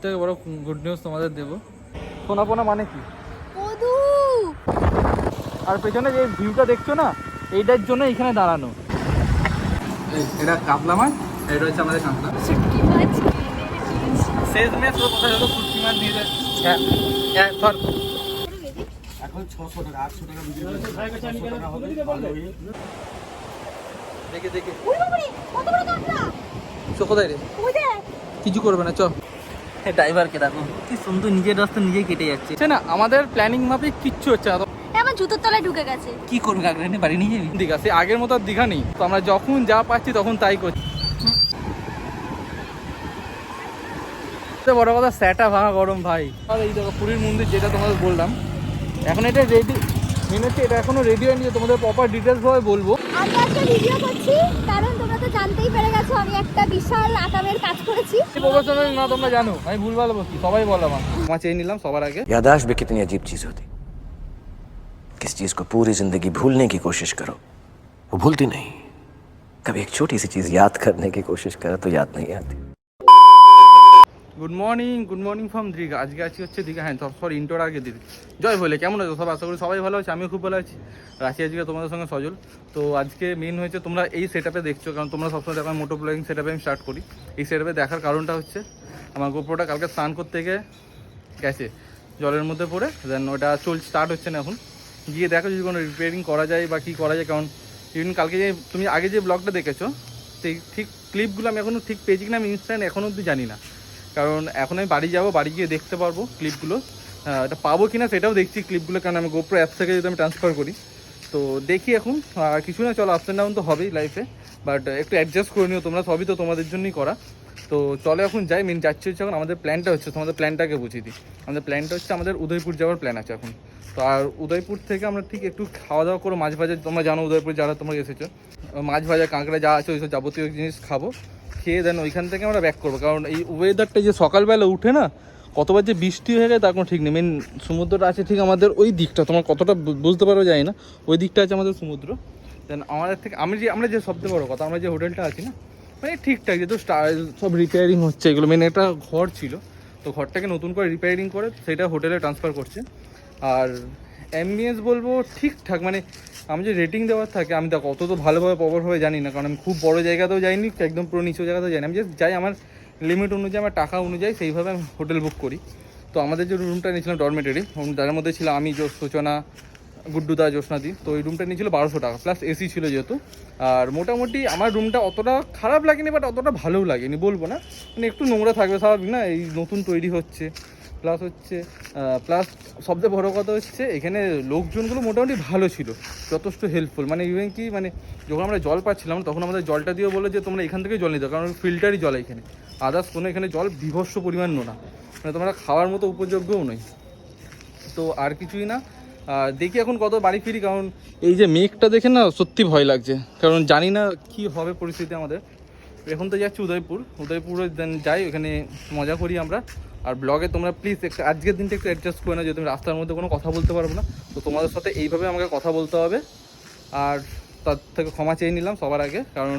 থেকে বড় good news তোমাদের দেবো। সোনাপোনা মানে কি? কদু। আর পেছনে যে ভিউটা দেখছো না, এইটার জন্য এখানে দাঁড়ানো। এটা কাতলা মাছ, এটা হচ্ছে আমাদের কাঁকড়া। শুটকি মাছ। শেষ মেশ কোথায় হলো, শুটকি মাছ দিয়ে দেয়। হ্যাঁ হ্যাঁ ধর। এখন 600 টাকা 800 টাকা বিক্রি করছে, 600 টাকা হবে ভালো হয়ে। দেখে দেখে ওই বাবারে, কত বড় কাঁকড়া! চো কোথায় রে? ওই দেখ। কিছু করবে না, চ। ড্রাইভারকে দেখো কি সুন্দর, নিজের রাস্তা নিজেই কেটে যাচ্ছে না। আমাদের প্ল্যানিং মাফিক কিচ্ছু হচ্ছে না। আমার জুতোর তলায় ঢুকে গেছে। কি করবি কাকড়া এনে বাড়ি নিয়ে যাবি? দীঘা সে আগের মতো আর দীঘা নেই তো, আমরা যখন যা পাচ্ছি তখন তাই করছি। বড় কথা স্যাটা ভাঙা গরম ভাই। আর এই দেখো পুরীর মন্দির, যেটা তোমাদের বললাম, এখন এটা রেডি মেন হচ্ছে, এটা এখনো রেডি হয়নি। তোমাদের প্রপার ডিটেলস ভাবে বলবো। আমি একটা ভিডিও করছি কারণ তোমরা তো জানতেই পেরে গেছো আমি একটা বিশাল আকারের কাজ করেছি। প্রফেশনাল না তোমরা জানো, আমি ভুল ভালো বলছি, সবাই বলো। আমার চেয়ে নিলাম সবার আগে। याददाश्त भी कितनी अजीब चीज होती, किस चीज को पूरी जिंदगी भूलने की कोशिश करो वो भूलती नहीं, कभी एक छोटी सी चीज याद करने की कोशिश करो तो याद नहीं आती। Good morning from Digha. আজকে আছি হচ্ছে দীঘা। হ্যাঁ সরি, ইন্টোর আগে দিদি জয় বলে কেমন আছো সব? আশা করি সবাই ভালো আছে, আমিও খুব ভালো আছি। রাশি আজকে তোমাদের সঙ্গে সজল। তো আজকে মেন হয়েছে, তোমরা এই সেটআপে দেখছো কারণ তোমরা সবসময় দেখো মোটো ব্লগিং সেটআপে আমি স্টার্ট করি। এই সেটআপে দেখার কারণটা হচ্ছে, আমার গোপ্রোটা কালকে স্নান করতে গেছে জলের মধ্যে পড়ে, দেন ওটা স্টার্ট হচ্ছে না। এখন গিয়ে দেখো যদি কোনো রিপেয়ারিং করা যায় বা কী করা যায়, কারণ ইভেন কালকে যে তুমি আগে যে ব্লগটা দেখেছো সেই ঠিক ক্লিপগুলো আমি এখনও ঠিক পেয়েছি কিনা আমি ইনস্ট্যান্ট এখনও অবধি জানি না। কারণ এখন আমি বাড়ি যাবো, বাড়ি গিয়ে দেখতে পারবো ক্লিপগুলো, এটা পাবো কিনা সেটাও দেখছি ক্লিপগুলো, কারণ আমি গোপ্রো অ্যাপ থেকে যদি আমি ট্রান্সফার করি। তো দেখি এখন কিছু না, চলো আপ অ্যান্ড ডাউন তো হবেই লাইফে, বাট একটু অ্যাডজাস্ট করে নিও তোমরা, সবই তো তোমাদের জন্যই করা। তো চলো এখন যাই। মেন যাচ্ছে হচ্ছে এখন আমাদের প্ল্যানটা হচ্ছে, তোমাদের প্ল্যানটাকে বুঝিয়ে দিই। আমাদের প্ল্যানটা হচ্ছে আমাদের উদয়পুর যাওয়ার প্ল্যান আছে এখন। তো আর উদয়পুর থেকে আমরা ঠিক একটু খাওয়া দাওয়া করো, মাছ ভাজা, তোমরা জানো উদয়পুর যারা তোমরা এসেছো, মাছ ভাজা কাঁকড়া যা আছে ওইসব যাবতীয় জিনিস খাবো, খেয়ে দেন ওইখান থেকে আমরা ব্যাক করবো। কারণ এই ওয়েদারটা যে সকালবেলা উঠে না, কতবার যে বৃষ্টি হয়ে যায় তার কোনো ঠিক নেই। মেন সমুদ্রটা আছে ঠিক আমাদের ওই দিকটা, তোমার কতটা বুঝতে পারো যায় না, ওই দিকটা আছে আমাদের সমুদ্র। দেন আমাদের থেকে আমরা যে সবচেয়ে বড়ো কথা, আমরা যে হোটেলটা আছি না, মানে ঠিকঠাক যেহেতু সব রিপেয়ারিং হচ্ছে এগুলো, মেন একটা ঘর ছিল তো ঘরটাকে নতুন করে রিপেয়ারিং করে সেটা হোটেলে ট্রান্সফার করছে। আর অ্যাম্বিয়েন্স বলবো ঠিকঠাক, মানে আমি যে রেটিং দেওয়ার থাকে, আমি দেখো অত তো ভালোভাবে প্রপারভাবে জানি না, কারণ আমি খুব বড় জায়গাতেও যাইনি, একদম পুরো নিচু জায়গাতেও যাইনি। আমি জাস্ট যাই আমার লিমিট অনুযায়ী, আমার টাকা অনুযায়ী সেইভাবে আমি হোটেল বুক করি। তো আমাদের যে রুমটা নিয়েছিলাম ডরমেটরি, যার মধ্যে ছিল আমি, সূচনা, গুড্ডুদা, জ্যোৎস্নাদি, তো ওই রুমটা নিয়েছিল 1200 টাকা প্লাস এসি ছিল যেহেতু। আর মোটামুটি আমার রুমটা অতটা খারাপ লাগেনি, বাট অতটা ভালোও লাগেনি বলবো না, মানে একটু নোংরা থাকবে স্বাভাবিক না, এই নতুন তৈরি হচ্ছে। প্লাস সবচেয়ে বড়ো কথা হচ্ছে এখানে লোকজনগুলো মোটামুটি ভালো ছিল, যথেষ্ট হেল্পফুল। মানে ইভেন কি, মানে যখন আমরা জল পাচ্ছিলাম তখন আমাদের জলটা দিয়ে বলে যে তোমরা এখান থেকে জল নিতে, কারণ ফিল্টারই জল এখানে, আদার্স কোনো এখানে জল বিভৎস পরিমাণ না, মানে তোমরা খাওয়ার মতো উপযোগ্যও নয়। তো আর কিছুই না, দেখি এখন কত বাড়ি ফিরি, কারণ এই যে মেঘটা দেখে না সত্যি ভয় লাগছে, কারণ জানি না কি হবে পরিস্থিতি আমাদের। এখন তো যাচ্ছি উদয়পুরে দেন যাই, ওখানে মজা করি আমরা। আর ব্লগে তোমরা প্লিজ একটু আজকের দিনটা একটু অ্যাডজাস্ট করে না, যদি তুমি রাস্তার মধ্যে কোনো কথা বলতে পারবো না, তো তোমাদের সাথে এইভাবে আমাকে কথা বলতে হবে। আর তার থেকে ক্ষমা চেয়ে নিলাম সবার আগে, কারণ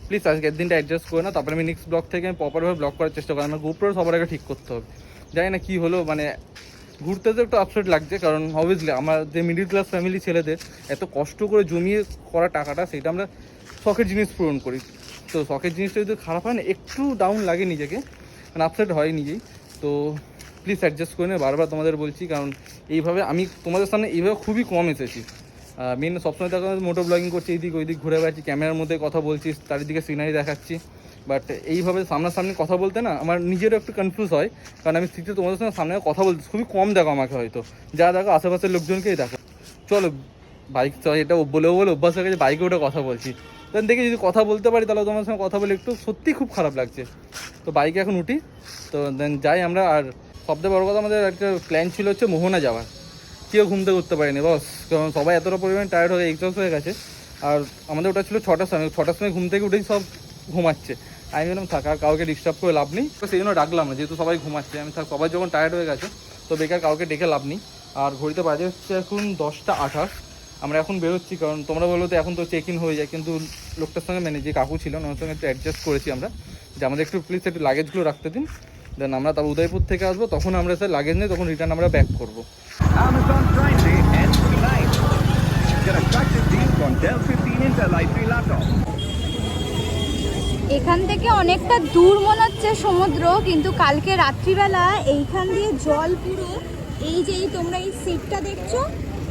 প্লিজ আজকের দিনটা অ্যাডজাস্ট করে না, তারপরে আমি নেক্সট ব্লগ থেকে আমি প্রপারভাবে ব্লগ করার চেষ্টা করি। আমার গ্রুপটা সবার আগে ঠিক করতে হবে। জানি না কী হলো, মানে ঘুরতে তো একটু আপসেট লাগছে, কারণ অবভিয়াসলি আমার যে মিডিল ক্লাস ফ্যামিলি ছেলেদের এত কষ্ট করে জমিয়ে করা টাকাটা, সেটা আমরা শখের জিনিস পূরণ করি। তো শখের জিনিসটা যদি খারাপ হয় না, একটু ডাউন লাগে নিজেকে, মানে আপসেট হয় নিজেই। তো প্লিজ অ্যাডজাস্ট করে নিয়ে, বারবার তোমাদের বলছি, কারণ এইভাবে আমি তোমাদের সামনে এইভাবে খুবই কম এসেছি। মেন সবসময় দেখো মোটো ব্লগিং করছি, এইদিক ওইদিক ঘুরে বেড়াচ্ছি, ক্যামেরার মধ্যে কথা বলছি, চারিদিকে সিনারি দেখাচ্ছি, বাট এইভাবে সামনাসামনি কথা বলতে না আমার নিজেরও একটু কনফিউজ হয়, কারণ আমি স্থিতি তোমাদের সঙ্গে সামনে কথা বলতে খুবই কম দেখো আমাকে, হয়তো যা দেখো আশেপাশের লোকজনকেই দেখো। চলো বাইক এটা বলে অভ্যাস হয়ে গেছে, বাইকে ওটা কথা বলছি, দেন দেখি যদি কথা বলতে পারি তাহলে তোমার সঙ্গে কথা বলে একটু সত্যি খুব খারাপ লাগছে। তো বাইকে এখন উঠি, তো দেন যাই আমরা। আর সবথেকে বড় কথা, আমাদের একটা প্ল্যান ছিল হচ্ছে মোহনা যাওয়ার, কেউ ঘুম থেকে উঠতে পারেনি বস, কারণ সবাই এতটা পরিমাণে টায়ার্ড হয়ে এক্সস্ট হয়ে গেছে। আর আমাদের ওটা ছিল 6টার সময় ঘুম থেকে উঠেই সব ঘুমাচ্ছে। আমি বললাম থাকা কাউকে ডিস্টার্ব করে লাভ নেই, তো সেই জন্য ডাকলাম না, যেহেতু সবাই ঘুমাচ্ছে। আমি সবাই যখন টায়ার্ড হয়ে গেছে তো বেকার কাউকে ডেকে লাভ নেই। আর ঘড়িতে বাজে হচ্ছে এখন 10টা 28, আমরা এখন বেরোচ্ছি, কারণ তোমরা বলো তো এখন তো চেক ইন হয়ে যায়, কিন্তু লোকটার সঙ্গে মানে যে কাকু ছিল ওনার সঙ্গে একটু অ্যাডজাস্ট করেছি আমরা, যে আমাদের একটু প্লিজ একটু লাগেজগুলো রাখতে দিন। দেন আমরা তারপর উদয়পুর থেকে আসবো, তখন আমরা স্যার লাগেজ নিয়ে তখন রিটার্ন আমরা ব্যাক করবো। Amazon Prime Day ends tonight. Get attractive deals on Dell 15 Intel i3 laptop. এখান থেকে অনেকটা দূর মনে হচ্ছে সমুদ্র, কিন্তু কালকে রাত্রিবেলা এইখান দিয়ে জল পুরো এই যে তোমরা এই সিটটা দেখছো,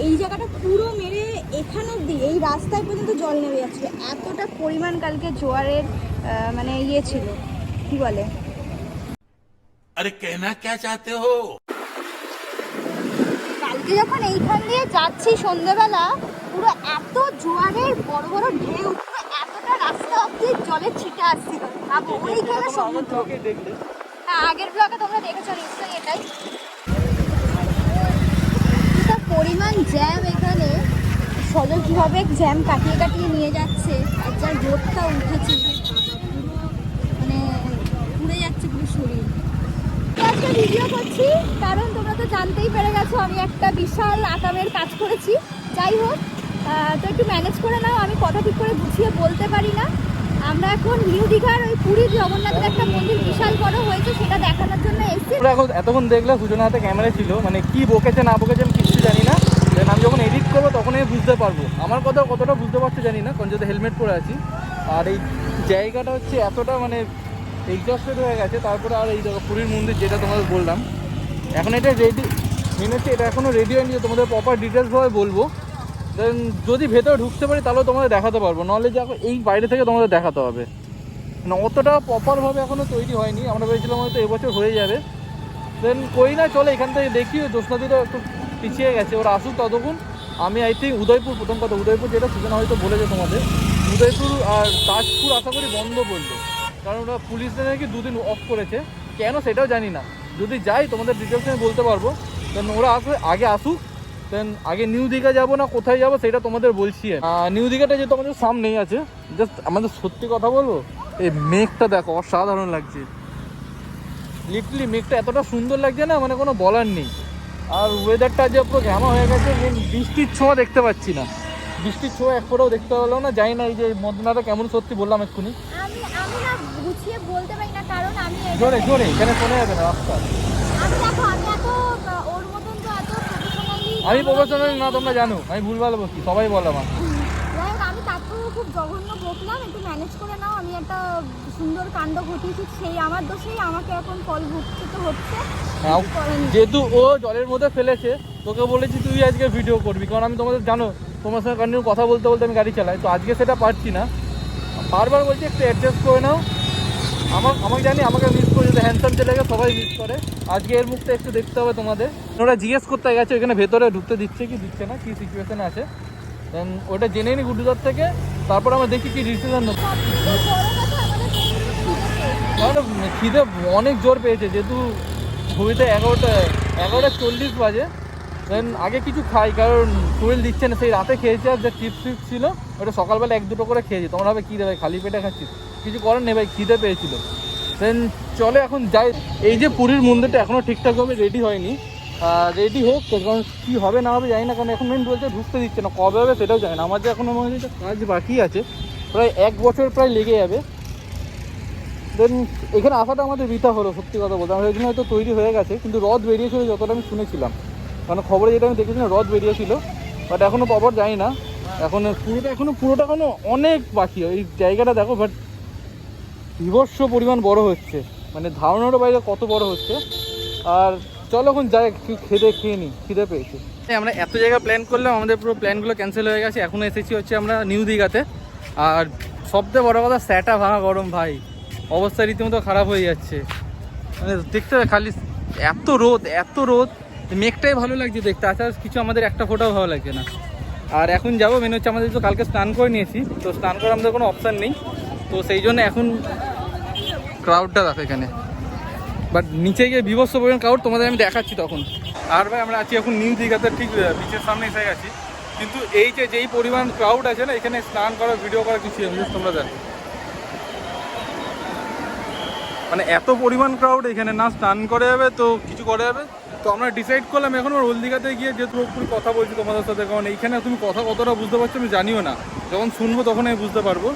এই জায়গাটা পুরো মেরে এখান অব্দি এই রাস্তায় পর্যন্ত জল নেমে যাচ্ছিল। এতটা পরিমাণ কালকে জোয়ারের মানে ইয়ে ছিল, কি বলে, अरे कहना क्या चाहते हो? কালকে যখন এইখান দিয়ে যাচ্ছি সন্ধ্যেবেলা, পুরো এত জোয়ারের বড় বড় ঢেউ, পুরো এতটা রাস্তা অব্দি জলের ছিটে আসছিল। ভাবো ওইখানে সমুদ্র। হ্যাঁ, আগের ব্লগে তোমরা দেখেছো নিশ্চয়ই এটাই। এতটা পরিমাণ জ্যাম এখানে, সজল কিভাবে জ্যাম কাটিয়ে কাটিয়ে নিয়ে যাচ্ছে, আর যার রোদটা উঠেছে মানে পুড়ে যাচ্ছে পুরো শরীর। আজকে ভিডিও করছি কারণ তোমরা তো জানতেই পেরে গেছো আমি একটা বিশাল আকামের কাজ করেছি। যাই হোক, তো একটু ম্যানেজ করে নাও, আমি কথা ঠিক করে গুছিয়ে বলতে পারি না। আমরা এখন নিউ দীঘার ওই পুরীর জগন্নাথের একটা মন্দির বিশাল বড় হয়েছে, সেটা দেখানোর জন্য এসেছি। আমরা এখন এতক্ষণ দেখলে সূচনা হাতে ক্যামেরা ছিল, মানে কি বকেছে না বকেছে আমি কিছু জানি না। দেন আমি যখন এডিট করবো তখনই বুঝতে পারবো। আমার কথা কতটা বুঝতে পারছে জানি না, কারণ যদি হেলমেট পরে আছি। আর এই জায়গাটা হচ্ছে এতটা মানে এক্সস্টেড হয়ে গেছে। তারপরে আর এই দেখো পুরীর মন্দির যেটা তোমাদের বললাম, এখন এটা রেডি মেন হচ্ছে, এটা এখনও রেডি হয়নি যে তোমাদের প্রপার ডিটেলসভাবে বলবো। দেন যদি ভেতরে ঢুকতে পারি তাহলেও তোমাদের দেখাতে পারবো, নাহলে যে এই বাইরে থেকে তোমাদের দেখাতে হবে না। অতটা প্রপারভাবে এখনও তৈরি হয়নি, আমরা ভেবেছিলাম হয়তো এবছর হয়ে যাবে। দেন কই না, চলো এখান থেকে দেখি। জ্যোৎস্নাদিরও একটু পিছিয়ে গেছে, ওরা আসুক ততক্ষণ। আমি আই থিঙ্ক উদয়পুর, প্রথম কথা উদয়পুর যেটা সূচনা হয়তো বলেছে তোমাদের, উদয়পুর আর তাজপুর আশা করি বন্ধ বললো, কারণ ওরা পুলিশদের নাকি 2 দিন অফ করেছে। কেন সেটাও জানি না, যদি যাই তোমাদের ডিটেলস আমি বলতে পারবো। দেন ওরা আগে আসুক, দেন আগে নিউ দীঘা যাবো না কোথায় যাবো সেটা তোমাদের বলছি। নিউ দীঘাটা যেহেতু আমাদের সামনেই আছে, জাস্ট আমাদের সত্যি কথা বলবো, এই মেঘটা দেখো অসাধারণ লাগছে। লিটারালি মেঘটা এতটা সুন্দর লাগছে না, মানে কোনো বলার নেই। আর ওয়েদারটা যে পুরো ঘামা হয়ে গেছে, বৃষ্টির ছোঁয়া দেখতে পাচ্ছি না, বৃষ্টির ছোঁয়া এক ফোঁটাও দেখতে পেলাম না। জানি না এই যে মদনাটা কেমন, সত্যি বললাম এক্ষুনি আমি না গুছিয়ে বলতে পারি না, কারণ আমি জোরে জোরে এখানে শোনা যাবে না রাস্তা। আমি দেখো আমি এত ওর মতন তো এত প্রফেশনালি, আমি প্রফেশনাল না, তোমরা জানো আমি ভুলভাল বলছি, সবাই বলে আমার। যাই হোক, আমি তারপরেও খুব জঘন্য বকলাম, একটু ম্যানেজ করে নাও। আমি একটা সুন্দর কাণ্ড ঘটিয়েছি, সেই আমার দোষেই আমাকে এখন ফল ভুগতে তো হচ্ছে। কিছু করার নেই। যেহেতু ও জলের মধ্যে ফেলেছে, তোকে বলেছি তুই আজকে ভিডিও করবি, কারণ আমি তোমাদের জানো তোমার সঙ্গে কন্টিনিউ কথা বলতে বলতে আমি গাড়ি চালাই, তো আজকে সেটা পারছি না। বারবার বলছি একটু অ্যাডজাস্ট করে নাও। আমাকে জানি আমাকে মিস করে, যদি হ্যান্ডসাম ছেলেকে সবাই মিস করে। আজকে এর মুখটা একটু দেখতে হবে তোমাদের। ওরা জিজ্ঞেস করতে গেছে এখানে ভেতরে ঢুকতে দিচ্ছে কি দিচ্ছে না, কী সিচুয়েশান আছে। দেন ওটা জেনে নিই গুড্ডুদার থেকে, তারপর আমরা দেখি কি ডিসিশন নেব। সবথেকে বড় কথা, আমাদের তাহলে খিদে অনেক জোর পেয়েছে, যেহেতু ঘুমিতে 11:40 বাজে। দেন আগে কিছু খাই, কারণ শরীর দিচ্ছে না। সেই রাতে খেয়েছি আর যে চিপস ছিল ওটা সকালবেলা 1-2 করে খেয়েছি। তোমরা ভাবে কী দেবে, খালি পেটে খাচ্ছিস, কিছু করার নেই ভাই, খিদে পেয়েছিল। দেন চলে এখন যাই। এই যে পুরীর মন্দিরটা এখনও ঠিকঠাকভাবে রেডি হয়নি, রেডি হোক, কারণ কী হবে না হবে জানি না, কারণ এখন মেন বলছে ঢুকতে দিচ্ছে না, কবে হবে সেটাও জানি না। আমার যে এখনও মন্দিরটা কাজ বাকি আছে, প্রায় 1 বছর প্রায় লেগে যাবে। দেন এখানে আসাটা আমাদের বৃথা হলো, সত্যি কথা বলতে। আমার এখানে হয়তো তৈরি হয়ে গেছে, কিন্তু রথ বেরিয়েছিল যতটা আমি শুনেছিলাম, কারণ খবরে যেটা আমি দেখেছিলাম রথ বেরিয়েছিল, বাট এখনও প্রপার জানি না। পুরোটা এখনও অনেক বাকি। এই জায়গাটা দেখো, বাট বিভৎস পরিমাণ বড় হচ্ছে, মানে ধারণারও বাইরে কত বড় হচ্ছে। আর চলো এখন যাই, খেয়ে নিই, খিদে পেয়েছে। আমরা এত জায়গা প্ল্যান করলাম, আমাদের পুরো প্ল্যানগুলো ক্যান্সেল হয়ে গেছে। এখন এসেছি হচ্ছে আমরা নিউ দীঘাতে। আর সবথেকে বড় কথা, স্যাটা ভাঙা গরম ভাই, অবস্থা রীতিমতো খারাপ হয়ে যাচ্ছে। মানে দেখতে খালি এত রোদ, মেঘটাই ভালো লাগছে দেখতে, আচ্ছা কিছু আমাদের একটা ফোটাও ভালো লাগছে না। আর এখন যাবো মেন হচ্ছে, আমাদের তো কালকে স্নান করে নিয়েছি, তো স্নান করার আমাদের কোনো অপশান নেই, তো সেই জন্য এখন ক্রাউডটা দেখো এখানে। বাট নিচে গিয়ে বিভৎস পরিমাণ ক্রাউড, তোমাদের আমি দেখাচ্ছি তখন। আর ভাই আমরা আছি এখন নিউ দীঘাতে, ঠিক বিচের সামনে এসে গেছি, কিন্তু এই যে যেই পরিমাণ ক্রাউড আছে না, এখানে স্নান করা ভিডিও করা কিছু তোমরা দেখো, মানে এত পরিমাণ ক্রাউড এখানে, না স্নান করে যাবে তো কিছু করে যাবে। তো আমরা ডিসাইড করলাম এখন ওল্ড দীঘাতে গিয়ে, যেহেতু পুরো কথা বলছি তোমাদের সাথে, কারণ এইখানে তুমি কথা কতটা বুঝতে পারছো আমি জানিও না, যখন শুনবো তখন আমি বুঝতে পারবো।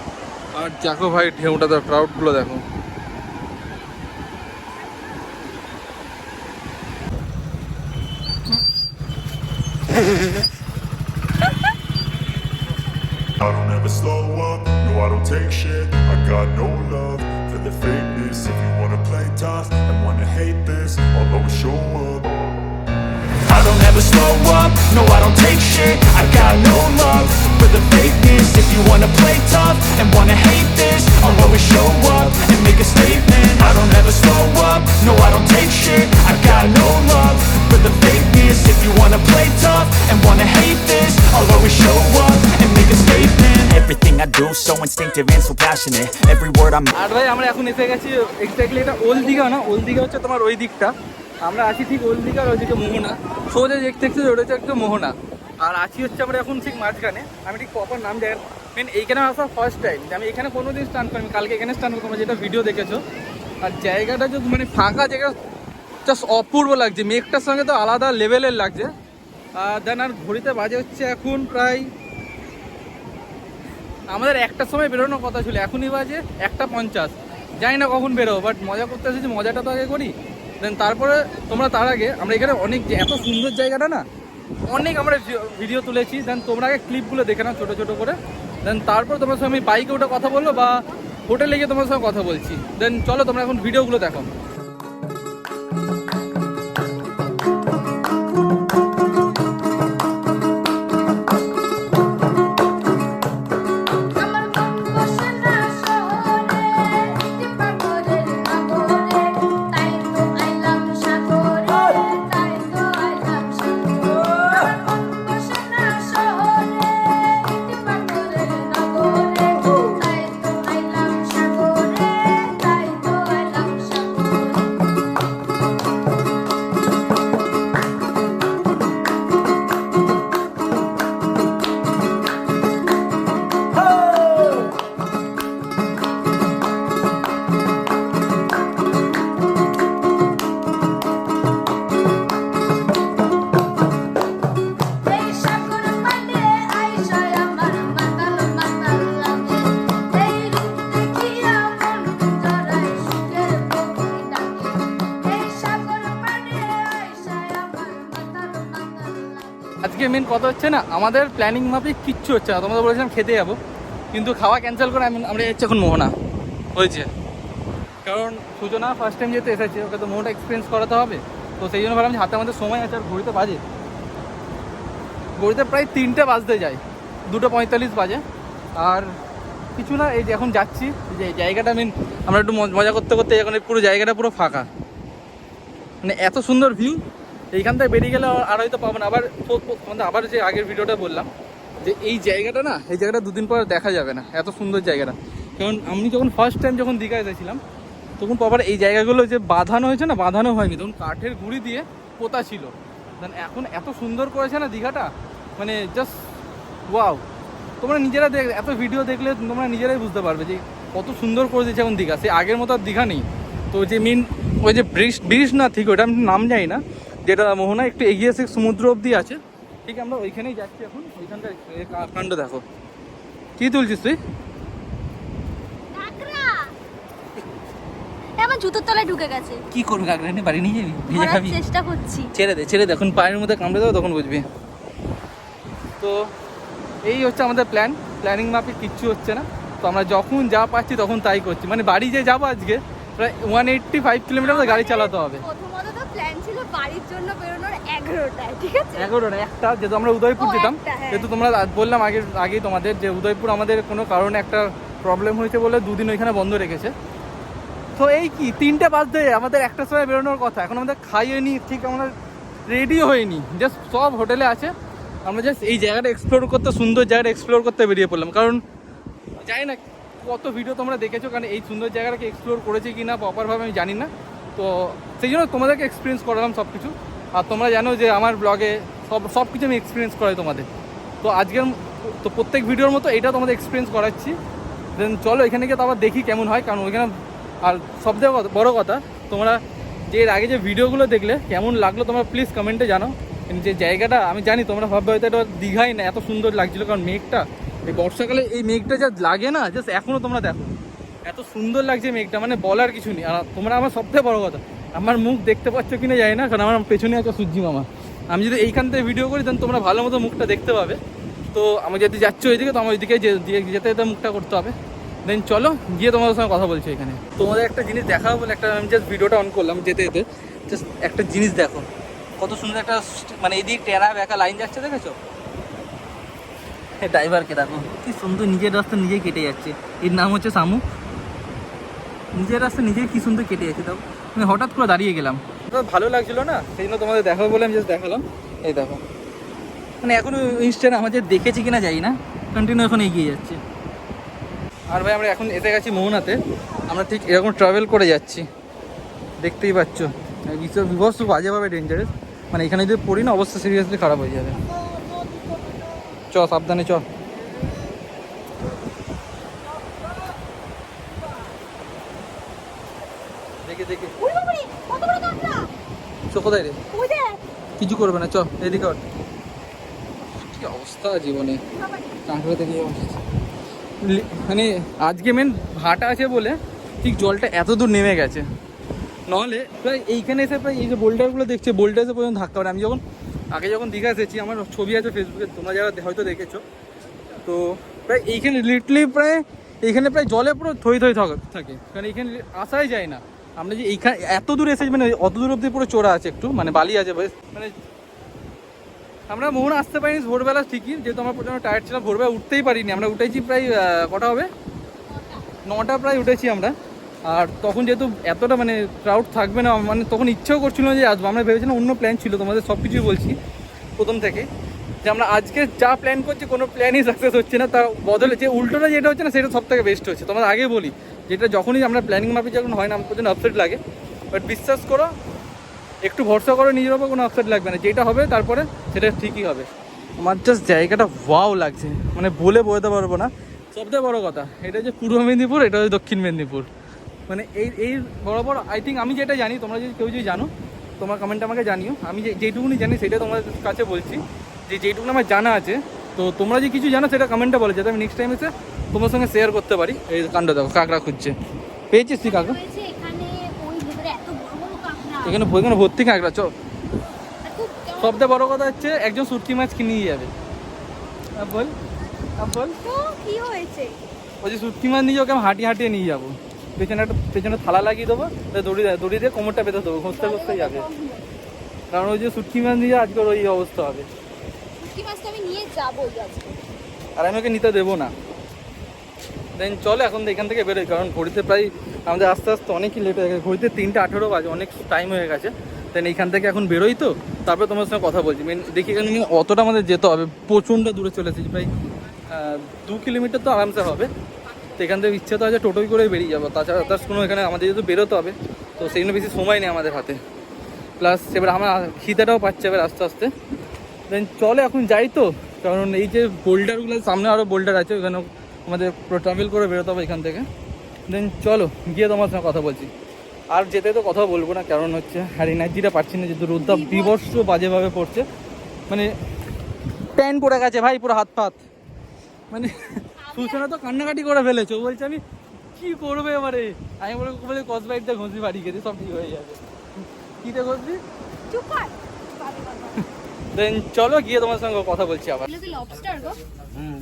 আর দেখো ভাই ঢেউটা, দেখো ক্রাউডগুলো দেখো, I don't ever slow up, no I don't take shit. I got no love for the fakeness. If you wanna play tough and wanna hate this, I'll always show up. I don't ever slow up, no I don't take shit. I got no love for the fakeness. If you wanna play tough and wanna hate this, I'll always show up and make a statement. I don't ever slow up, no I don't take shit. I got no love for the fakeness. If you wanna play tough and wanna hate this, I'll always show up and make a statement. Everything I do so instinctive and so passionate. Every word I'm আর ভাই আমরা এখন এসে গেছি exactly, এটা old Digha না, old Digha হচ্ছে তোমার ওই দিকটা, আমরা আছি ঠিক ওল্ড দীঘার ওইদিকে মোহনা, সোজা দেখতে দেখতে ওটা হচ্ছে একটু মোহনা, আর আছি হচ্ছে আমরা এখন ঠিক মাঝখানে। আমি ঠিক প্রপার নাম জানি মেন, এইখানে আসা ফার্স্ট টাইম, আমি এখানে কোনোদিন স্টান করি, আমি কালকে এখানে স্টান করবো, যেটা ভিডিও দেখেছো। আর জায়গাটা যে মানে ফাঁকা জায়গা, জাস্ট অপূর্ব লাগছে, মেঘটার সঙ্গে তো আলাদা লেভেলের লাগছে। দেন আর ঘড়িতে বাজে হচ্ছে এখন প্রায়, আমাদের একটার সময় বেরোনোর কথা ছিল, এখনই বাজে 1:50, জানি না কখন বেরোবো, বাট মজা করতে এসেছি, মজাটা তো আগে করি। দেন তারপরে তোমরা তার আগে আমরা এখানে অনেক এত সুন্দর জায়গাটা না, অনেক আমরা ভিডিও তুলেছি, দেন তোমরা আগে ক্লিপগুলো দেখে নাও ছোটো ছোটো করে। দেন তারপর তোমার সঙ্গে আমি বাইকে ওটা কথা বলবো বা হোটেলে গিয়ে তোমার সঙ্গে কথা বলছি। দেন চলো তোমরা এখন ভিডিওগুলো দেখো। আজকে মেন কথা হচ্ছে না, আমাদের প্ল্যানিং মাফিক কিচ্ছু হচ্ছে না, তোমাদের বলেছিলাম খেতে যাবো, কিন্তু খাওয়া ক্যান্সেল করে আমরা যাচ্ছি এখন মোহনা হয়েছে, কারণ সূচনা ফার্স্ট টাইম যেহেতু এসেছে, ওকে তো মোহনা এক্সপিরিয়েন্স করাতে হবে। তো সেই জন্য ভাবলাম যে হাতে আমাদের সময় আছে, আর ঘড়িতে বাজে, ঘড়িতে প্রায় 3টে বাজতে যায়, 2:45 বাজে। আর কিছু না, এই যে এখন যাচ্ছি, যে জায়গাটা মেন আমরা একটু মজা করতে করতে এখন এই পুরো জায়গাটা পুরো ফাঁকা, মানে এত সুন্দর ভিউ, এইখান থেকে বেরিয়ে গেলে আর হয়তো পাবো না। আবার যে আগের ভিডিওটা বললাম যে এই জায়গাটা না, এই জায়গাটা দুদিন পর দেখা যাবে না, এত সুন্দর জায়গাটা। কারণ আমি যখন ফার্স্ট টাইম যখন দীঘা এসেছিলাম, তখন পাবার এই জায়গাগুলো যে বাঁধানো হয়েছে না, বাঁধানো হয়নি, তখন কাঠের গুঁড়ি দিয়ে পোতা ছিল। দেন এখন এত সুন্দর করেছে না দীঘাটা, মানে জাস্ট ওয়াও। তোমরা নিজেরা এত ভিডিও দেখলে তোমরা নিজেরাই বুঝতে পারবে যে কত সুন্দর করে দিয়েছে এখন দীঘা, সে আগের মতো আর দীঘা নেই। তো যে মেন ওই যে ব্রিজ না, ঠিক ওইটা আমি নাম জানি না, যেটা মোহনা একটু এগিয়ে এসে সমুদ্র অবধি আছে, ঠিক আমরা ওইখানেই যাচ্ছি এখন। ওইখানকার কাণ্ড দেখো, কি তুলছিস তুই? আমার জুতোর তলায় ঢুকে গেছে, কি করবি, কাঁকড়া এনে বাড়ি নিয়ে যাবি, ভেজে খাবি? চেষ্টা করছি। ছেড়ে দে, এখন পায়ের মধ্যে কামড়ে দেবো, তখন বুঝবি। তো এই হচ্ছে আমাদের প্ল্যানিং মাফিক কিচ্ছু হচ্ছে না। তো আমরা যখন যা পাচ্ছি তখন তাই করছি, মানে বাড়ি যে যাবো আজকে প্রায় 185 কিলোমিটার গাড়ি চালাতে হবে। প্রথমত তো প্ল্যান ছিল বাড়ির জন্য বেরোনোর 11টায়, ঠিক আছে? 11টা একটা, যেহেতু আমরা উদয়পুর যেতাম, যেহেতু তোমরা বললাম আগেই তোমাদের যে উদয়পুর আমাদের কোনো কারণে একটা প্রবলেম হয়েছে বলে 2 দিন ওইখানে বন্ধ রেখেছে। তো এই কি 3টে বাজতে আমাদের একটা সময় বেরোনোর কথা, এখন আমাদের খাইয়ে ঠিক আমরা রেডিও হয়নি, জাস্ট সব হোটেলে আছে, আমরা জাস্ট এই জায়গাটা এক্সপ্লোর করতে, সুন্দর জায়গাটা এক্সপ্লোর করতে বেরিয়ে পড়লাম। কারণ জানি না কত ভিডিও তোমরা দেখেছো, কারণ এই সুন্দর জায়গাটাকে এক্সপ্লোর করেছি কি না প্রপারভাবে আমি জানি না, তো সেই জন্য তোমাদেরকে এক্সপিরিয়েন্স করালাম সব কিছু। আর তোমরা জানো যে আমার ব্লগে সব কিছু আমি এক্সপিরিয়েন্স করাই তোমাদের, তো আজকের তো প্রত্যেক ভিডিওর মতো এটা তোমাদের এক্সপিরিয়েন্স করাচ্ছি। দেন চলো এখানে গিয়ে তো আবার দেখি কেমন হয়, কারণ ওইখানে আর সবথেকে বড় কথা, তোমরা যে এর আগে যে ভিডিওগুলো দেখলে কেমন লাগলো তোমরা প্লিজ কমেন্টে জানাও। যে জায়গাটা আমি জানি তোমরা ভাববে হয়তো এটা দীঘাই না, এত সুন্দর লাগছিলো, কারণ মেঘটা এই বর্ষাকালে এই মেঘটা যা লাগে না, জাস্ট এখনও তোমরা দেখো এত সুন্দর লাগছে মেঘটা, মানে বলার কিছু নেই। আর তোমরা আমার সবথেকে বড় কথা, আমার মুখ দেখতে পাচ্ছ কিনা জানি না, কারণ আমার পেছনে আছে সূর্যি মামা, আমি যদি এইখান থেকে ভিডিও করি তাহলে তোমরা ভালো মতো মুখটা দেখতে পাবে। তো আমি যদি যাচ্ছি ওইদিকে তো আমার ওইদিকে যেতে যেতে মুখটা করতে হবে। দেন চলো গিয়ে তোমাদের সঙ্গে কথা বলছি এখানে। তোমাদের একটা জিনিস দেখাবো বলে একটা আমি জাস্ট ভিডিওটা অন করলাম যেতে যেতে। জাস্ট একটা জিনিস দেখো, কত সুন্দর একটা মানে এইদিক টেরা বেঁকা লাইন যাচ্ছে, দেখেছো? ড্রাইভারকে দেখো কি সুন্দর নিজের রাস্তা নিজেই কেটে যাচ্ছে। এর নাম হচ্ছে সামু। নিজের রাস্তা নিজেই কি সুন্দর কেটে যাচ্ছে। তাও আমি হঠাৎ করে দাঁড়িয়ে গেলাম, ভালো লাগছিলো না, সেই জন্য তোমাদের দেখাবো বলে আমি জাস্ট দেখালাম। এই দেখো, মানে এখনো ইনস্ট্যান্ট আমাদের দেখেছি কিনা যাই না, কন্টিনিউ এখন এগিয়ে যাচ্ছে। আর ভাই আমরা এখন এসে গেছি মোহনাতে। আমরা ঠিক এরকম ট্রাভেল করে যাচ্ছি, দেখতেই পাচ্ছ। বিভৎস বাজেভাবে ডেঞ্জারাস, মানে এখানে যদি পড়ি না অবস্থা সিরিয়াসলি খারাপ হয়ে যাবে। চ সাবধানে চ। দেখে দেখে চ, কোথায় রে? কিছু করবে না, চ এদিকে। কি অবস্থা জীবনে, কাঁকড়া থেকে অবস্থা। মানে আজকে মেন ভাটা আছে বলে ঠিক জলটা এত দূর নেমে গেছে, নাহলে প্রায় এইখানে এসে প্রায় এই যে বোল্ডারগুলো দেখছে, বোল্ডার এসে পর্যন্ত ধাক্কা পড়ে। আমি যখন দীঘা এসেছি, আমার ছবি আছে ফেসবুকে, তোমরা যারা হয়তো দেখেছো, তো প্রায় এইখানে লিটারলি প্রায় এইখানে প্রায় জলে পুরো থই থই থাকে, কারণ এইখানে আসাই যায় না। আমরা যে এইখানে এত দূর এসেছি, মানে অত দূর অব্দি পুরো চোরা আছে, একটু মানে বালি আছে বেশ। মানে আমরা মোহনা আসতে পারিনি ভোরবেলা ঠিকই, যেহেতু আমার প্রচণ্ড টায়ার্ড ছিলাম, ভোরবেলা উঠতেই পারিনি। আমরা উঠেছি প্রায় কটা হবে, 9টা প্রায় উঠেছি আমরা। আর তখন যেহেতু এতটা মানে ক্রাউড থাকবে না, মানে তখন ইচ্ছেও করছিল না যে আসবো। আমরা ভেবেছিলাম অন্য প্ল্যান ছিল, তোমাদের সব কিছুই বলছি প্রথম থেকে, যে আমরা আজকে যা প্ল্যান করছি কোনো প্ল্যানই সাকসেস হচ্ছে না, তার বদলে যে উল্টোটা যেটা হচ্ছে না সেটা সব থেকে বেস্ট হচ্ছে। তোমাদের আগে বলি, যেটা যখনই আমরা প্ল্যানিং মাফিক যখন হয় না, আমার প্রচণ্ড আপসেট লাগে। বাট বিশ্বাস করো, একটু ভরসা করো নিজের ওপর, কোনো আপসেট লাগবে না। যেটা হবে তারপরে সেটা ঠিকই হবে। আমার জাস্ট জায়গাটা ওয়াও লাগছে, মানে বলে বোঝাতে পারবো না। সবথেকে বড়ো কথা, এটা হচ্ছে পূর্ব মেদিনীপুর, এটা হচ্ছে দক্ষিণ মেদিনীপুর। মানে এই বরাবর আই থিঙ্ক, আমি যেটা জানি, তোমরা যদি কেউ যদি জানো তোমার কমেন্টে আমাকে জানিও। আমি যেটুকুনি জানি সেটা তোমাদের কাছে বলছি, যে যেটুকুনি আমার জানা আছে। তো তোমরা যে কিছু জানো সেটা কমেন্টে বলে, যাতে আমি নেক্সট টাইম এসে তোমার সঙ্গে শেয়ার করতে পারি। এই কাণ্ড দেখো, কাঁকড়া খুঁজছে, পেয়েছিস তুই কাঁকড়া? এখানে ভর্তি কাঁকড়া। চ, সবথেকে বড় কথা হচ্ছে একজন শুটকি মাছ কিনেই যাবে। বল বল তো কি হয়েছে? ওই যে শুটকি মাছ নিয়ে ওকে আমি হাঁটিয়ে নিয়ে যাবো, পেছনে থালা লাগিয়ে দেবো, দড়ি দিয়ে কোমরটা পেতে দেবো, খুঁজতে খুঁজতে যাবে। কারণ ওই যে শুটকি মাছ নিয়ে আজকের ওই অবস্থা হবে। শুটকি মাছ তো আমি নিয়ে যাবোই আজকে, আর আমি ওকে নিতে দেবো না। দেন চলো এখন এখান থেকে বেরোই, কারণ ঘড়িতে প্রায় আমাদের আস্তে আস্তে অনেকই লেট হয়ে গেছে। ঘড়িতে 3:18 বাজে, অনেক টাইম হয়ে গেছে। দেন এইখান থেকে এখন বেরোই, তো তারপরে তোমার সঙ্গে কথা বলছি। দেখি এখানে অতটা আমাদের যেতে হবে, প্রচণ্ড দূরে চলে এসেছি, প্রায় 2 কিলোমিটার তো আরামসে হবে। তো এখান থেকে ইচ্ছে তো আছে টোটোই করে বেরিয়ে যাবো, তাছাড়া তার কোনো এখানে আমাদের যেহেতু বেরোতে হবে, তো সেই জন্য বেশি সময় নেই আমাদের হাতে। প্লাস এবার আমার খিদেটাও পাচ্ছে এবার আস্তে আস্তে। দেন চলো এখন যাই, তো কারণ এই যে বোল্ডারগুলো সামনে আরও বোল্ডার আছে, ওখানে আমাদের ট্রাভেল করে বেরোতে হবে এখান থেকে। দেন চলো গিয়ে তোমার সঙ্গে কথা বলছি। আর যেতে তো কথা বলবো না, কারণ হচ্ছে আর এনার্জিটা পাচ্ছি না, যেহেতু রোদটা বিভৎস বাজেভাবে পড়ছে। মানে প্যান পড়ে গেছে ভাই, পুরো হাত ফাত। মানে সূচনা তো কান্নাকাটি করে ফেলেছে, ও বলছে আমি কী করবে এবারে। আমি বলে কসবাইটটা ঘষি বাড়ি গেছি, সব ঠিক হয়ে যাবে। কীতে ঘষবি? চুপ কর। দেন চলো গিয়ে তোমার সঙ্গে কথা বলছি আবার। এগুলো কি লবস্টার গো?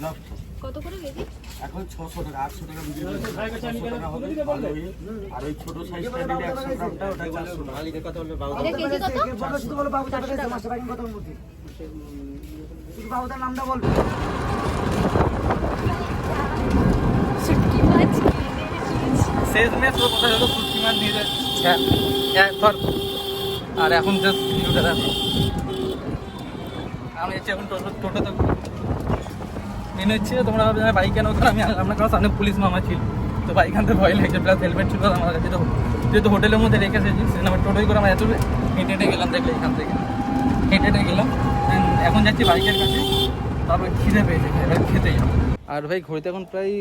লবস্টার কত করে কেজি? এখন 600 টাকা, 800 টাকা বিক্রি করছে। 600 টাকা হবে ভালো হয়ে। আর ওই ছোট সাইজটা নিলে 100 গ্রামটা ওটা 400 টাকা। মালিকের কথা বলবে বাবু। এটা কেজি কত? শুধু বলো বাবু টাকা দিতে মাসে রাখেন কত মধ্যে। শুধু বাবুটার নামটা বলবে। শুটকি মাছ শেষ ম্যাচ পুরো কথা হলো শুটকি মাছ নিয়ে যায়। হ্যাঁ ধর। আর এখন জাস্ট ভিডিওটা দেখো, আমি হচ্ছে এখন টোটোতে মেন হচ্ছে, তোমরা বাইক কেন আমি আপনার কাছে সামনে পুলিশ মামা ছিল, তো বাইক আনতে ভয় লাগছে, প্লাস হেলমেট ছিল আমার কাছে। তো যেহেতু হোটেলের মধ্যে রেখে এসেছি, সেখানে আমার টোটোই করে আমরা এত হেঁটে গেলাম, দেখলে এখান থেকে হেঁটে গেলাম। এখন যাচ্ছি বাইকের কাছে, তারপরে খিদে পেয়েছে, এবার খেতে যাবো। আর ভাই ঘড়িতে এখন প্রায়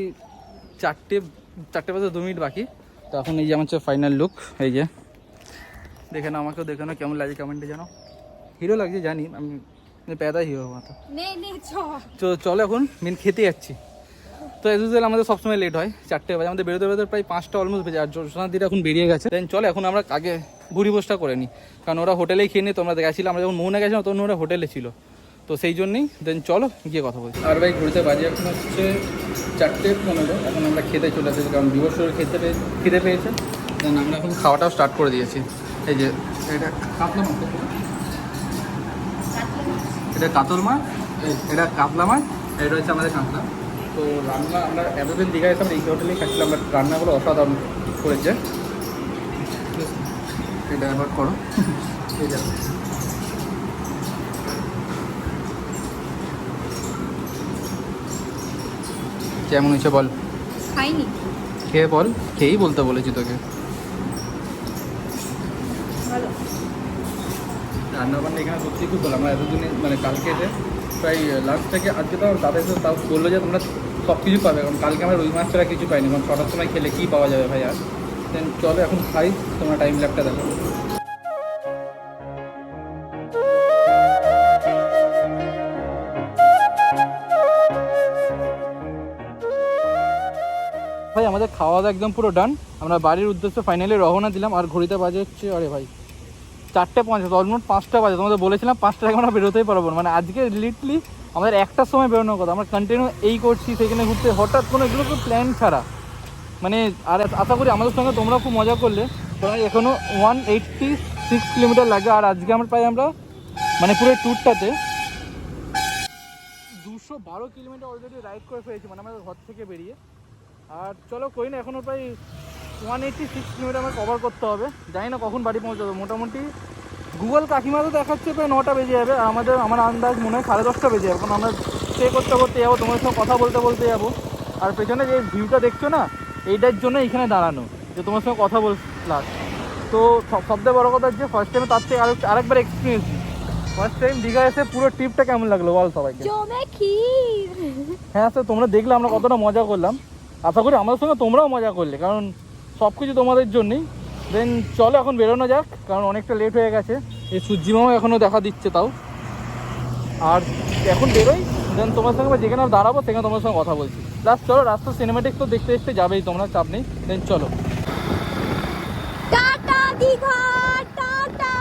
4টে বাজে 2 মিনিট বাকি। তো এখন এই যে আমার হচ্ছে ফাইনাল লুক, এই যে দেখে নাও, আমাকেও দেখে নাও কেমন লাগে কমেন্টে জানো। হিরো লাগছে জানি, আমি প্যাদা হিরো মতো। চলো এখন মেন খেতে যাচ্ছি। তো এজ ইউজুয়াল আমাদের সবসময় লেট হয়, 4টে বাজে, আমাদের বেরোতে বেরোতে প্রায় 5টা অলমোস্ট বেজে। আর জোসনাদিটা এখন বেরিয়ে গেছে। দেন চলো এখন আমরা আগে ভুরি ভোজটা করে নিই, কারণ ওরা হোটেলেই খেয়ে নিই। তোমরা গেছিলাম, আমরা যখন মোহনে গেছিলাম তখন ওরা হোটেলে ছিল, তো সেই জন্যই দেন চলো গিয়ে কথা বলছি। আর ভাই ঘুরতে বাজে এখন হচ্ছে 4:15, এখন আমরা খেতে চলে এসেছি, কারণ বিবর্ষর খেতে পেয়েছে। দেন আমরা এখন খাওয়াটাও স্টার্ট করে দিয়েছি। এই যে এটা কাতলা মাছ, এটা কাতল মাছ, এটা কাতলা মাছ, এটা হচ্ছে আমাদের কাঁকড়া। তো রান্না আমরা এতদিন দীঘায় এসে আমরা এই হোটেলেই খাচ্ছিলাম, আমরা রান্নাগুলো অসাধারণ করেছে। এটা আবার করো, এই দেখো কেমন হয়েছে বল, খাইনি। খেয়ে বল, খেয়েই বলতে বলেছি তোকে। ভালো। রান্না বান্না এখানে সত্যি খুব ভালো। আমরা এতদিনে মানে কালকে এসে প্রায় লাঞ্চ থেকে আজকে তো দাদা এসে তাও বললো যে তোমরা সব কিছু পাবে, কারণ কালকে আমরা রুই মাছ ছাড়া কিছু পাইনি, কারণ 6টার সময় খেলে কী পাওয়া যাবে ভাই। আর দেন চলো এখন খাই, তোমরা টাইম ল্যাপটা দেখো। ভাই আমাদের খাওয়া দাওয়া একদম পুরো ডান, আমরা বাড়ির উদ্দেশ্যে ফাইনালি রওনা দিলাম। আর ঘড়িতে বাজে হচ্ছে, আরে ভাই 4:50, অলমোস্ট 5টা বাজে। তোমাদের বলেছিলাম 5টার আগে আমরা বেরোতেই পারবো না, মানে আজকে লিটলি আমাদের 1টার সময় বেরোনোর কথা, আমরা কন্টিনিউ এই করছি সেখানে ঘুরতে, হঠাৎ কোনো এগুলো খুব প্ল্যান ছাড়া মানে। আর আশা করি আমাদের সঙ্গে তোমরা খুব মজা করলে। প্রায় এখনও 186 কিলোমিটার লাগে, আর আজকে আমরা প্রায় আমরা মানে পুরো ট্যুরটাতে 212 কিলোমিটার অলরেডি রাইড করে ফেলেছি, মানে আমাদের ঘর থেকে বেরিয়ে। আর চলো করি না, এখনও প্রায় 186 কিলোমিটার আমার কভার করতে হবে। জানি না কখন বাড়ি পৌঁছাবো, মোটামুটি গুগল কাকিমা তো দেখাচ্ছে প্রায় 9টা বেজে যাবে, আর আমার আন্দাজ মনে হয় 10:30 বেজে যাবে, কারণ আমরা স্টে করতে করতে যাবো, তোমাদের সঙ্গে কথা বলতে বলতে যাবো। আর পেছনে যে ভিউটা দেখছো না, এইটার জন্য এইখানে দাঁড়ানো, যে তোমার সঙ্গে কথা বললাম। তো সবথেকে বড় কথা হচ্ছে ফার্স্ট টাইমে তার থেকে আরেকবার এক্সপিরিয়েন্স। ফার্স্ট টাইম দীঘা এসে পুরো ট্রিপটা কেমন লাগলো বল সবাইকে? জমে ক্ষীর। হ্যাঁ স্যার, তোমরা দেখলে আমরা কতটা মজা করলাম, আশা করি আমাদের সঙ্গে তোমরাও মজা করলে, কারণ সব কিছু তোমাদের জন্যই। দেন চলো এখন বেরোনো যাক, কারণ অনেকটা লেট হয়ে গেছে। এই সূর্যিমাও এখনও দেখা দিচ্ছে তাও। আর এখন বেরোই, দেন তোমার সঙ্গে যেখানে দাঁড়াবো সেখানে তোমার সঙ্গে কথা বলছি। প্লাস চলো রাস্তা সিনেমেটিক তো দেখতে দেখতে যাবেই তোমরা, চাপ নেই। দেন চলো টাটা দীঘা, টাটা।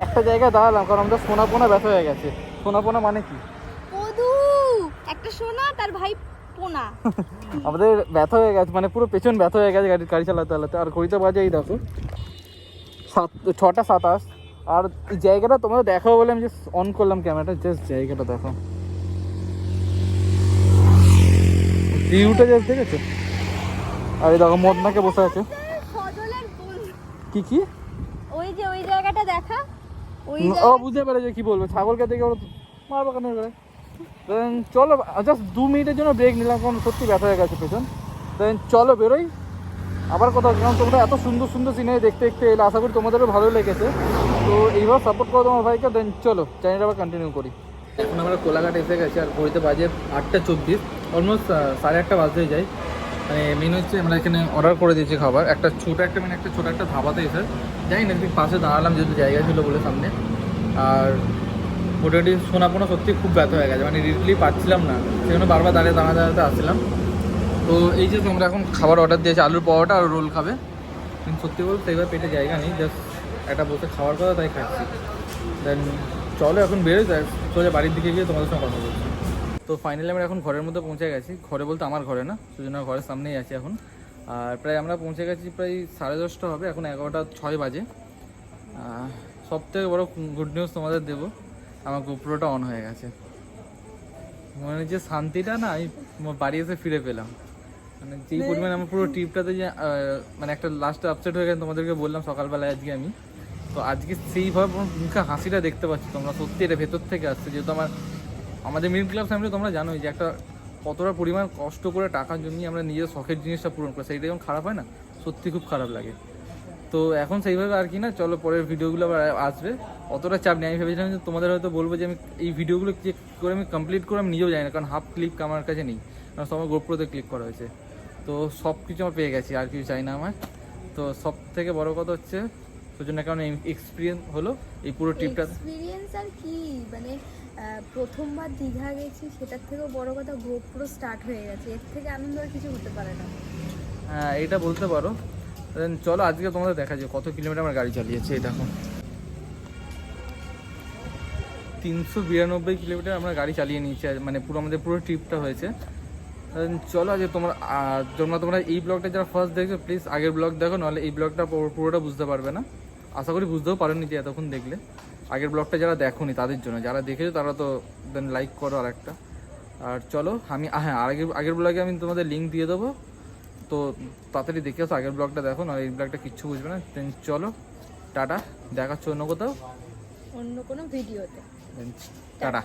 একটা জায়গায় দাঁড়ালাম, কারণ আমাদের সোনাপোনা ব্যথা হয়ে গেছে। সোনাপোনা মানে কি? পদু, একটা সোনা তার ভাই পোনা। আমাদের ব্যথা হয়ে গেছে, মানে পুরো পেছন ব্যথা হয়ে গেছে গাড়ি চালাতে চালাতে। আর ঘড়িতে বাজে এই দেখো 6:27। আর এই জায়গাটা তোমাদের দেখাবো বলে আমি জাস্ট অন করলাম ক্যামেরাটা, জাস্ট জায়গাটা দেখো, ভিউটা জাস্ট দেখেছো? আর এই দেখো মদনাকে বসে আছে। সজলের বোন। কি ওই যে ওই জায়গাটা দেখা, ওই ও বুঝতে পেরেছে কি বলবে, ছাগলকে দেখে ওরা মারবো কেন করে। দেন চলো জাস্ট 2 মিনিটের জন্য ব্রেক নিলাম, কারণ সত্যি ব্যথা হয়ে গেছে পেছন। দেন চলো বেরোই আবার কোথাও, কারণ তোমরা এত সুন্দর সুন্দর সিনারি দেখতে দেখতে এলে, আশা করি তোমাদেরও ভালো লেগেছে। তো এইবার সাপোর্ট করো তোমার ভাইকে। দেন চলো জার্নিটা আবার কন্টিনিউ করি। এখন আমরা কোলাঘাট এসে গেছি, আর ঘড়িতে বাজে 8:24, অলমোস্ট 8:30 বাজতে যায়। মানে মেন হচ্ছে আমরা এখানে অর্ডার করে দিয়েছি খাবার, একটা ছোটো একটা ধাবাতে এসে যাই না, পাশে দাঁড়ালাম যেহেতু জায়গা ছিল বলে সামনে। আর মোটামুটি সোনাপোনা সত্যি খুব ব্যথা হয়ে গেছে, মানে রিডলি পাচ্ছিলাম না, সেজন্য বারবার দাঁড়াতে আসছিলাম। তো এই যে তোমরা এখন খাবার অর্ডার দিয়েছে, আলুর পরোটা আর রোল খাবে, কিন্তু সত্যি বলতে এইবার পেটে জায়গা নেই, জাস্ট একটা বসে খাওয়ার কথা তাই খাচ্ছি। দেন চলো এখন বেরোই, সোজা বাড়ির দিকে গিয়ে তোমাদের সঙ্গে কথা বলছি। তো ফাইনালি আমরা এখন ঘরের মধ্যে পৌঁছে গেছি, ঘরে বলতে আমার ঘরে না, সেজন্য ঘরের সামনেই আছি এখন। আর প্রায় আমরা পৌঁছে গেছি প্রায় 10:30 হবে, এখন 11:06 বাজে। সব থেকে বড়ো গুড নিউজ তোমাদের দেবো, আমার গোপ্রোটা অন হয়ে গেছে। মানে যে শান্তিটা না আমি বাড়ি এসে ফিরে পেলাম, মানে যেই পরিমাণে আমার পুরো ট্রিপটাতে যে মানে একটা লাস্টে আপসেট হয়ে গেছে তোমাদেরকে বললাম সকালবেলায় আজকে আমি, তো আজকে সেইভাবে আমার মুখে হাসিটা দেখতে পাচ্ছি তোমরা, সত্যি এটা ভেতর থেকে আসছে। যেহেতু আমাদের মিডল ক্লাস ফ্যামিলি তোমরা জানোই যে একটা কতটা পরিমাণ কষ্ট করে টাকা জমিয়ে আমরা নিজের শখের জিনিসটা পূরণ করি, সেইটা যখন খারাপ হয় না সত্যি খুব খারাপ লাগে। তো এখন সেইভাবে আর কি না, চলো পরের ভিডিওগুলো আবার আসবে, অতটা চাপ নেই। আমি ভেবেছিলাম যে তোমাদের হয়তো বলবো যে আমি এই ভিডিওগুলো চেক করে আমি কমপ্লিট করে আমি নিজেও জানি না, কারণ হাফ ক্লিপ আমার কাছে নেই, কারণ সব আমার গোপ্রোতে ক্লিক করা হয়েছে। তো সব কিছু আমার পেয়ে গেছি, আর কিছু চাই না আমার। তো সব থেকে বড় কথা হচ্ছে সেজন্য কারণ এক্সপিরিয়েন্স হলো এই পুরো ট্রিপটা। এক্সপিরিয়েন্স আর কি, মানে প্রথমবার দীঘা গেছি সেটার থেকেও বড় কথা গোপ্রো স্টার্ট হয়ে গেছে, এর থেকে আনন্দ আর কিছু হতে পারে না। হ্যাঁ এইটা বলতে পারো। Then চলো আজকে তোমাদের দেখা যায় কত কিলোমিটার আমার গাড়ি চালিয়েছে। এই দেখো 392 কিলোমিটার আমরা গাড়ি চালিয়ে নিয়েছি, মানে পুরো আমাদের পুরো ট্রিপটা হয়েছে। চলো আজকে তোমরা এই ব্লগটা যারা ফার্স্ট দেখছো প্লিজ আগের ব্লগ দেখো, নাহলে এই ব্লগটা পুরোটা বুঝতে পারবে না। আশা করি বুঝতেও পারোনি যে এতক্ষণ দেখলে। আগের ব্লগটা যারা দেখোনি তাদের জন্য, যারা দেখেছো তারা তো দেন লাইক করো আর একটা। আর চলো আমি হ্যাঁ আগের ব্লগে আমি তোমাদের লিঙ্ক দিয়ে দেবো, তো তাড়াতাড়ি দেখে আসো, আগের ব্লগটা দেখো, না এই ব্লগটা কিচ্ছু বুঝবে না। দেন চলো টাটা, দেখাচ্ছ অন্য কোথাও, অন্য কোনো ভিডিওতে। টাটা।